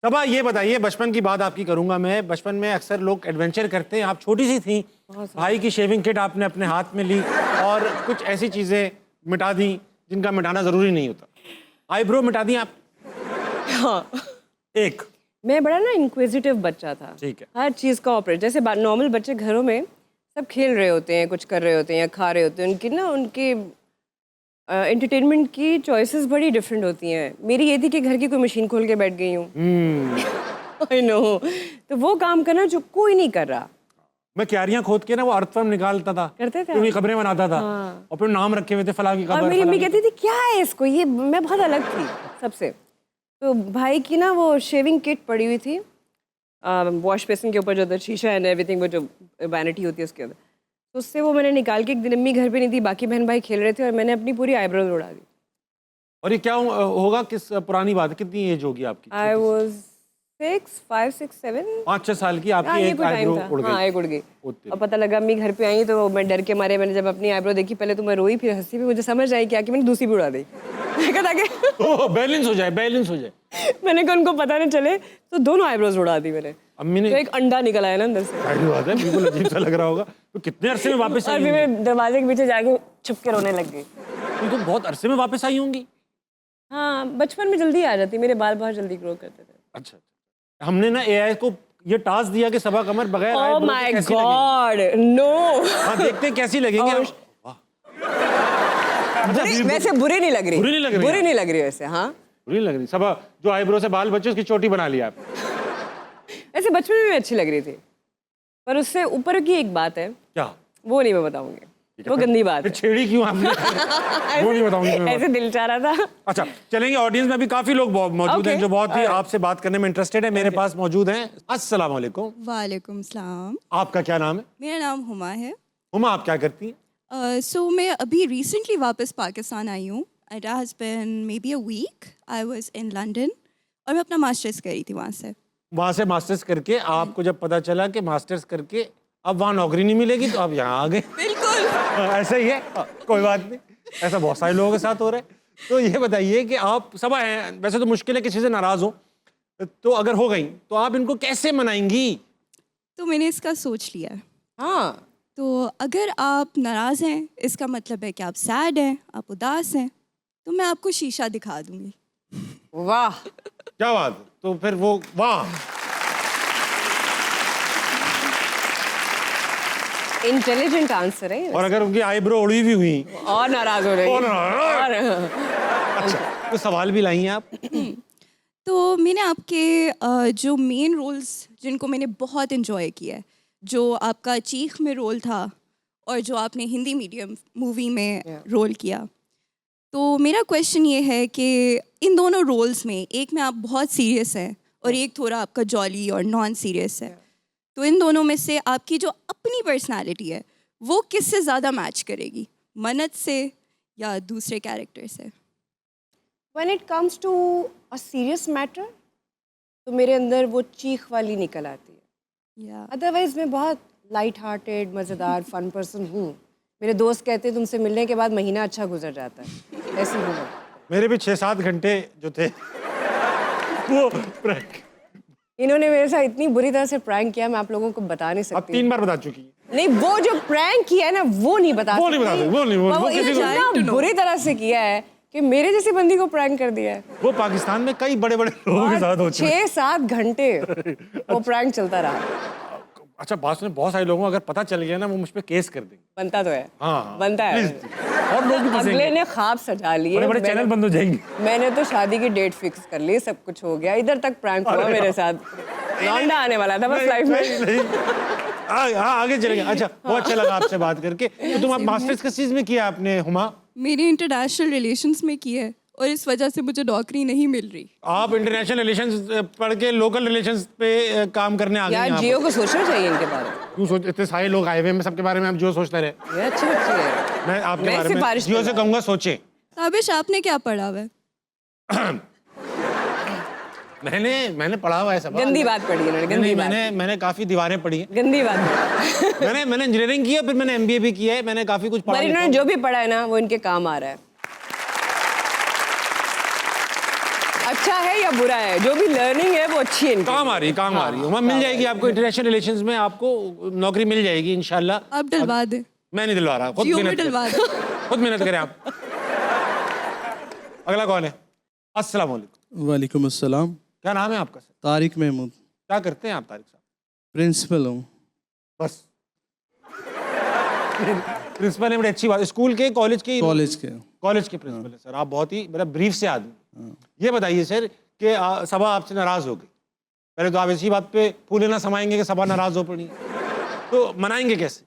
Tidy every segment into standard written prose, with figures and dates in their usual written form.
तबा ये बताइए, बचपन की बात आपकी करूंगा मैं। बचपन में अक्सर लोग एडवेंचर करते हैं, आप छोटी सी थी, भाई की शेविंग किट आपने अपने हाथ में ली और कुछ ऐसी चीजें मिटा दी जिनका मिटाना जरूरी नहीं होता। आईब्रो मिटा दी आप? हाँ। एक मैं बड़ा ना इंक्विजिटिव बच्चा था। ठीक है। हर चीज़ का ऑपरेट, जैसे नॉर्मल बच्चे घरों में सब खेल रहे होते हैं, कुछ कर रहे होते हैं या खा रहे होते हैं, उनकी एंटरटेनमेंट की चॉइसेस बड़ी डिफरेंट होती हैं। मेरी ये थी कि घर की कोई मशीन खोल के बैठ गई हूँ। I know. तो वो काम करना जो कोई नहीं कर रहा। मैं क्यारियां खोद के ना वो अर्थवर्म निकालता था, करते थे? क्योंकि कब्रें बनाता था। हाँ। और फिर नाम रखे हुए थे, फला की और कब्र, मेरी फला अम्मी की कहती थी क्या है इसको, ये मैं बहुत अलग थी सबसे। तो भाई की ना वो शेविंग किट पड़ी हुई थी वॉश बेसिन के ऊपर, जो शीशा एंड एवरीथिंग, वो जो वैनिटी होती है उसके अंदर। तो उससे वो मैंने निकाल के, एक दिन अम्मी घर पे नहीं थी, बाकी बहन भाई खेल रहे थे और मैंने अपनी पूरी आईब्रोज उड़ा दी। और ये क्या होगा, किस पुरानी बात है, कितनी एज होगी आपकी? I was 5, 6, 7। 5-6 साल की हाँ, आपकी ये एक कोई आईब्रो टाइम था। उड़ गई। हाँ, एक उड़ गई। होते। और पता लगा अम्मी घर पे आई तो मैं डर के मारे, मैंने जब अपनी आईब्रो देखी, पहले तो मैं रोई, फिर हंसी, फिर मुझे समझ आई क्या कि मैंने दूसरी भी उड़ा दी। मैं कहा ताकि बैलेंस हो जाए, बैलेंस हो जाए। मैंने कहा उनको पता नहीं चले, तो दोनों आईब्रोज उड़ा दी मैंने। अम्मी ने तो एक अंडा निकल आया ना अंदर से। सही बात है, बिल्कुल अजीब सा लग रहा होगा। तो कितने अरसे में वापस और आई फिर होंगी? मैं दरवाजे के पीछे जाके छुप के रोने लग गई। ये तो बहुत अरसे में वापस आई होंगी। हाँ, बचपन में जल्दी आ जाती, मेरे बाल बहुत जल्दी ग्रो करते थे। अच्छा, हमने ना एआई को ये टास्क दिया कि सबा कमर बगैर ओह eyebrow के माय कैसी गॉड, नो। लगेंगी। हाँ, देखते हैं कैसी लगेंगी। और- वाह। अच्छा, अभी वैसे बुरी नहीं लग रही। बुरी नहीं लग रही बुरी आप? नहीं लग रही वैसे। हाँ, बुरी नहीं लग रही। सबा जो आईब्रो से बाल बचे उसकी चोटी बना लिया आप। वैसे बचपन में भी अच्छी लग रही थी, पर उससे ऊपर की एक बात है, क्या? वो नहीं मैं बताऊंगी, वो गंदी बात फिर है। छेड़ी क्यों आपने? वो नहीं बताऊंगी मैं। ऐसे दिल चाह रहा था। अच्छा, चलेंगे। ऑडियंस में भी काफी लोग मौजूद हैं Okay. जो बहुत ही आपसे बात करने में इंटरेस्टेड है। मेरे पास मौजूद हैं। अस्सलाम वालेकुम। वालेकुम सलाम। आपका क्या नाम है? मेरा नाम हुमा है। हुमा, आप क्या करती हैं? मैं अभी रिसेंटली वापस पाकिस्तान आई हूँ। It has been maybe a week. I was in London और मैं अपना मास्टर्स कर रही थी वहाँ से। वहां से मास्टर्स करके आपको जब पता चला कि मास्टर्स करके अब वहाँ नौकरी नहीं मिलेगी तो आप यहाँ आ गए। बिल्कुल। ऐसा ही है। कोई बात नहीं, ऐसा बहुत सारे लोगों के साथ हो रहा है। तो ये बताइए कि आप सबा हैं, वैसे तो मुश्किल है किसी से नाराज हो, तो अगर हो गई तो आप इनको कैसे मनाएंगी? तो मैंने इसका सोच लिया है। हाँ, तो अगर आप नाराज़ हैं, इसका मतलब है कि आप सैड हैं, आप उदास हैं, तो मैं आपको शीशा दिखा दूंगी। वाह। क्या बात है? तो फिर वो वाह, इंटेलिजेंट आंसर है। और अगर उनकी आईब्रो उड़ी भी हुई और नाराज हो रही और और अच्छा, तो सवाल भी लाई हैं आप। तो मैंने आपके जो मेन रोल्स जिनको मैंने बहुत इन्जॉय किया है, जो आपका चीख में रोल था और जो आपने हिंदी मीडियम मूवी में रोल किया, तो मेरा क्वेश्चन ये है कि इन दोनों रोल्स में, एक में आप बहुत सीरियस हैं और एक थोड़ा आपका जॉली और नॉन सीरियस है, तो इन दोनों में से आपकी जो अपनी पर्सनालिटी है वो किससे ज़्यादा मैच करेगी, मन्नत से या दूसरे कैरेक्टर से? When it comes to a serious matter, तो मेरे अंदर वो चीख वाली निकल आती है। या अदरवाइज मैं बहुत लाइट हार्टेड, मज़ेदार, फन पर्सन हूँ। मेरे दोस्त कहते हैं तुमसे मिलने के बाद महीना अच्छा गुजर जाता है, ऐसी हूँ मैं। मेरे भी 6-7 घंटे जो थे वो prank। इन्होंने मेरे साथ इतनी बुरी तरह से प्रैंक किया, मैं आप लोगों को बता नहीं आप सकती। 3 बार बता चुकी हैं। नहीं, वो जो प्रैंक किया है ना वो नहीं बता वो नहीं बता सकती, वो नहीं, वो किसी को- इतना बुरी तरह से किया है कि मेरे जैसी बंदी को प्रैंक कर दिया है। वो पाकिस्तान में कई बड़े बड़े लोगों के साथ हो चुका है। 6-7 घंटे वो प्रैंक चलता रहा। अच्छा, बात सुने, बहुत सारे लोगों को अगर पता चल गया ना वो मुझ पे केस कर देंगे। बनता तो है। हाँ, बनता है। प्लीज। और लोग भी अगले फंसेंगे, ने ख्वाब सजा लिए। बड़े बड़े चैनल बंद हो जाएंगे। मैंने तो शादी की डेट फिक्स कर ली, सब कुछ हो गया, इधर तक प्रैंक हुआ मेरे साथ। लौंडा आने वाला था बस लाइफ में। नहीं, हाँ, आगे चलेंगे। अच्छा, बहुत अच्छा लगा आपसे बात करके। तो तुम आप मास्टर्स किस चीज में किया आपने, हुमा? मेरे इंटरनेशनल रिलेशंस में की है और इस वजह से मुझे नौकरी नहीं मिल रही। आप इंटरनेशनल रिलेशंस पढ़ के लोकल रिलेशंस पे काम करने आ गए यार, यहाँ जियो पर। को सोचना चाहिए इनके बारे में। क्यों सोच, इतने सारे लोग आए हुए हैं, मैं सबके बारे में आप जो सोचते रहे। ये अच्छी बच्ची है। मैं आपके मैं बारे में सिफारिश जियो से करूंगा। कहूंगा सोचें। ताबिश, आपने क्या पढ़ा हुआ है? मैंने पढ़ा हुआ है सब। गंदी बात पढ़ी इन्होंने, गंदी बात। मैंने काफी दीवारें पढ़ी हैं। गंदी बात। मैंने इंजीनियरिंग की है, फिर मैंने एमबीए भी किया है, मैंने काफी कुछ पढ़ा पर लिखा इन्होंने हूं। जो भी पढ़ा है ना वो इनके काम आ रहा है। अच्छा है या बुरा है, जो भी लर्निंग है वो अच्छी है इनकी। काम आ रही, काम आ रही है। वहाँ मिल जाएगी आपको, इंटरनेशनल रिलेशंस में आपको नौकरी मिल जाएगी इंशाल्लाह। आप डलवा दें, मैं नहीं दिलवा रहा, खुद जियो में मेहनत डलवा करें, दें। खुद मेहनत करें आप। अगला कौन है? अस्सलाम वालेकुम। वालेकुम अस्सलाम। क्या नाम है आपका सर? तारिक महमूद, क्या करते हैं आप तारिक साहब? प्रिंसिपल हूँ। बस प्रिंसिपल है, बड़ी अच्छी बात। स्कूल के, कॉलेज के? कॉलेज के। कॉलेज के प्रिंसिपल है सर। आप बहुत ही मतलब ब्रीफ से आदमी। ये बताइए सर कि सभा आपसे नाराज हो गई, पहले तो आप इसी बात पे फूले ना समाएंगे कि सभा नाराज हो पड़ी, तो मनाएंगे कैसे?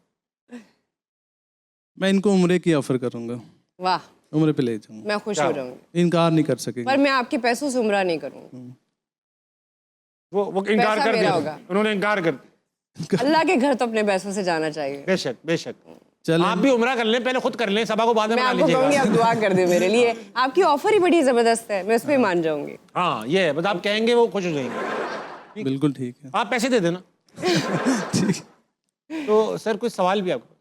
मैं इनको उम्रे की ऑफर करूँगा, वाह, उम्रे पे ले जाऊँगा, मैं खुश हो जाऊंगी, इनकार नहीं कर सकेंगे। पर मैं आपके पैसों से उम्रा नहीं करूंगी। वो इनकार पैसा कर मेरा दिया, होगा। उन्होंने इनकार कर दिया। अल्लाह के घर तो अपने पैसों से जाना चाहिए। बेशक बेशक। चलें। आप भी उम्रा कर लें, पहले खुद कर लें, सभा को बाद में मैं मना आपको कहूंगी लीजिएगा। आप दुआ कर दे मेरे लिए, आपकी ऑफर ही बड़ी जबरदस्त है, मैं उस पर मान जाऊंगी। हाँ ये है, बस आप कहेंगे वो खुश हो जाएंगे। बिल्कुल ठीक है। आप पैसे दे देना। ठीक। तो सर कुछ सवाल भी आपको?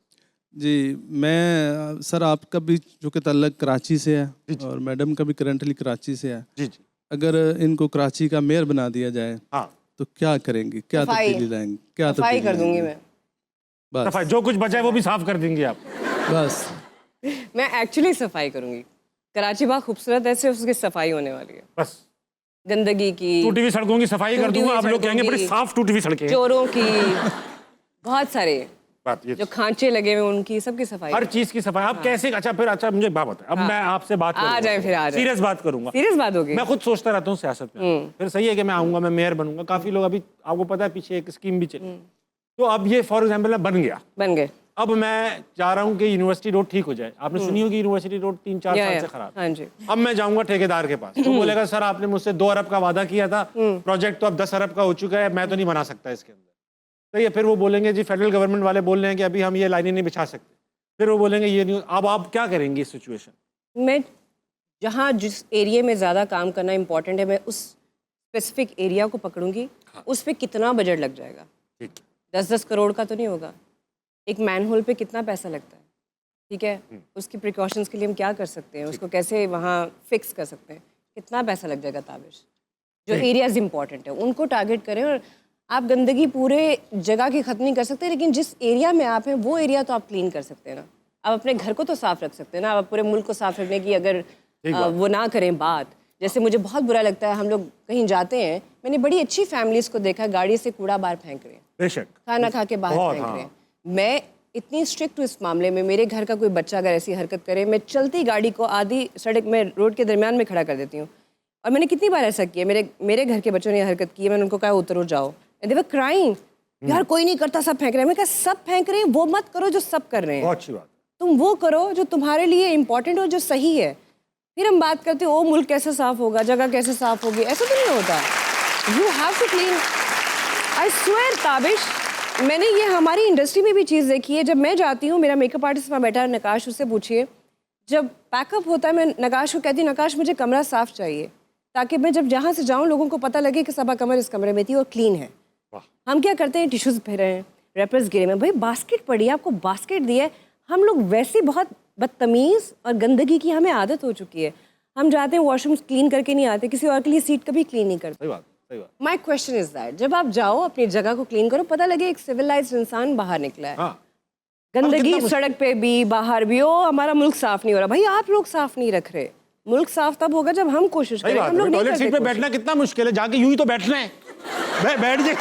जी, मैं सर आपका भी जो कि ताल्लुक कराची से है और मैडम का भी करंटली कराची से है। जी जी। अगर इनको कराची का मेयर बना दिया जाए हाँ, तो क्या करेंगे, क्या सफाई। तब्दीली लाएंगे? क्या सफाई कर दूंगी लाएंगे? मैं। बस सफाई, जो कुछ बचा है वो भी साफ कर देंगे आप? बस मैं एक्चुअली सफाई करूंगी। कराची बहुत खूबसूरत है, सिर्फ उसकी सफाई होने वाली है। बस गंदगी की, टूटी हुई सड़कों की सफाई कर टूटी दूंगा, हुई आप लोग सड़कों कहेंगे बड़ी की, साफ टूटी हुई सड़कें हैं। चोरों की, बहुत सारे बात ये जो खांचे लगे हुए उनकी सबकी सफाई। हर चीज की सफाई आप कैसे? अच्छा फिर, अच्छा मुझे एक बात बताएं, अब मैं आपसे बात आ जाए फिर, आ जाए। सीरियस बात करूंगा। सीरियस बात होगी। मैं खुद सोचता रहता हूँ सियासत में, फिर सही है कि मैं आऊंगा, मैं मेयर बनूंगा। काफी लोग, अभी आपको पता है पीछे एक स्कीम भी चली, तो अब ये फॉर एग्जाम्पल बन गया, बन गए। अब मैं चाह रहा हूँ कि यूनिवर्सिटी रोड ठीक हो जाए। आपने सुनी होगी यूनिवर्सिटी रोड 3-4 साल से खराब। हाँ जी। अब मैं जाऊंगा ठेकेदार के पास, तो बोलेगा सर आपने मुझसे 2 अरब का वादा किया था, प्रोजेक्ट तो अब 10 अरब का हो चुका है, मैं तो नहीं बना सकता इसके अंदर। तो ये फिर वो बोलेंगे जी फेडरल गवर्नमेंट वाले बोल रहे हैं कि अभी हम ये लाइनें नहीं बिछा सकते, फिर वो बोलेंगे ये नहीं। अब आप क्या करेंगे इस सिचुएशन? मैं जहाँ जिस एरिया में ज़्यादा काम करना इम्पोर्टेंट है, मैं उस स्पेसिफिक एरिया को पकड़ूंगी। उस पर कितना बजट लग जाएगा? ठीक, 10-10 करोड़ का तो नहीं होगा। एक मैन होल पे कितना पैसा लगता है, ठीक है, उसकी प्रिकॉशंस के लिए हम क्या कर सकते हैं, उसको कैसे वहाँ फिक्स कर सकते हैं, कितना पैसा लग जाएगा? ताबिश जो एरियाज इंपॉर्टेंट है उनको टारगेट करें। और आप गंदगी पूरे जगह की ख़त्म नहीं कर सकते, लेकिन जिस एरिया में आप हैं वो एरिया तो आप क्लीन कर सकते हैं ना। आप अपने घर को तो साफ़ रख सकते हैं ना। आप पूरे मुल्क को साफ़ रखने की अगर वो ना करें बात, जैसे मुझे बहुत बुरा लगता है, हम लोग कहीं जाते हैं, मैंने बड़ी अच्छी फैमिलीज़ को देखा गाड़ी से कूड़ा बाहर फेंक रहे हैं, बेशक खाना खा के बाहर बहुत, फेंक हाँ। रहे हैं। मैं इतनी स्ट्रिक्ट हूँ इस मामले में, मेरे घर का कोई बच्चा अगर ऐसी हरकत करे, मैं चलती गाड़ी को आधी सड़क में, रोड के दरमियान में खड़ा कर देती हूँ। और मैंने कितनी बार ऐसा किया, मेरे घर के बच्चों ने हरकत की है, मैंने उनको कहा उतरो जाओ, एंड दे वर क्राइंग, यार कोई नहीं करता, सब फेंक रहे हैं। मैं कहा सब फेंक रहे हैं, वो मत करो जो सब कर रहे हैं, बहुत अच्छी बात। तुम वो करो जो तुम्हारे लिए इम्पोर्टेंट हो, जो सही है। फिर हम बात करते हो ओ मुल्क कैसे साफ होगा, जगह कैसे साफ होगी, ऐसा तो नहीं होता। You have to clean. I swear Tabish, मैंने ये हमारी इंडस्ट्री में भी चीज़ देखी है। जब मैं जाती हूँ, मेरा मेकअप आर्टिस्ट वहाँ बैठा है नकाश, उससे पूछिए, जब पैकअप होता है मैं नकाश को कहती हूँ नकाश मुझे कमरा साफ़ चाहिए, ताकि मैं जब जहाँ से जाऊँ लोगों को पता लगे कि सबा कमर इस कमरे में थी और क्लीन है। हम क्या करते हैं, टिश्यूज़ फेरे हैं, रैपर्स गिरे हैं, भाई बास्केट पड़ी है, आपको बास्केट दिया है। हम लोग वैसे बहुत बदतमीज़ और गंदगी की हमें आदत हो चुकी है। हम जाते हैं वॉशरूम क्लीन करके नहीं आते, किसी और के लिए सीट कभी क्लीन नहीं करते। सही बात, सही बात। माई क्वेश्चन इज दैट जब आप जाओ अपनी जगह को क्लीन करो, पता लगे एक सिविलाइज्ड इंसान बाहर निकला है। हाँ, गंदगी सड़क पे भी, बाहर भी, ओ हमारा मुल्क साफ नहीं हो रहा। भाई आप लोग साफ नहीं रख रहे। मुल्क साफ तब होगा जब हम कोशिश सही करें। बात हम लोग है। नहीं टॉयलेट करते सीट पे कोशिश। बैठना कितना मुश्किल है, जाके यूं ही तो बैठना है, बैठ जाए।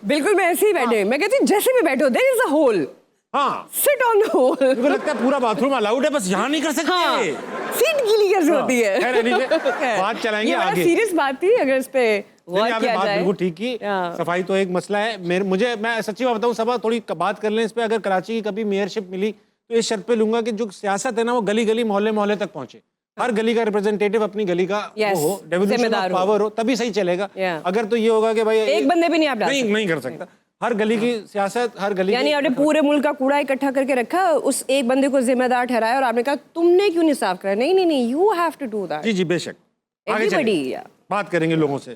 बिल्कुल मैं ऐसे ही बैठे, मैं कहती हूँ जैसे भी बैठो, देयर इज अ होल, हाँ, सिट ऑन द होल। मुझे लगता है पूरा बाथरूम अलाउड है, बस यहाँ नहीं कर सकते। हाँ, सीट गीली कैसे होती है? खैर, anyway, बात चलाएंगे ये बड़ा आगे। सीरियस बात थी, अगर इस पे नहीं, गौर आपने किया बात जाए। बिल्कुल ठीक की। हाँ। सफाई तो एक मसला है। मैं सच्ची बात बताऊं, सबा थोड़ी बात कर लें इस पे। अगर कराची की कभी मेयरशिप मिली तो इस शर्त पे लूंगा कि जो सियासत है ना वो गली गली मोहल्ले मोहल्ले तक पहुंचे। हर गली का रिप्रेजेंटेटिव अपनी गली का Yes, वो हो, डेवोल्यूशन जिम्मेदार ऑफ हो। पावर हो, तभी सही चलेगा। Yeah. अगर तो ये होगा कि भाई एक बंदे पे नहीं आप डाल नहीं कर सकता। हर गली की सियासत, हर गली यानी की- आपने पूरे मुल्क का कूड़ा इकट्ठा करके रखा, उस एक बंदे को जिम्मेदार ठहराया और आपने कहा तुमने क्यों नहीं साफ करा? नहीं नहीं नहीं, you have to do that. जी जी बेशक। आगे चलें। एवरीबॉडी। बात करेंगे लोगों से।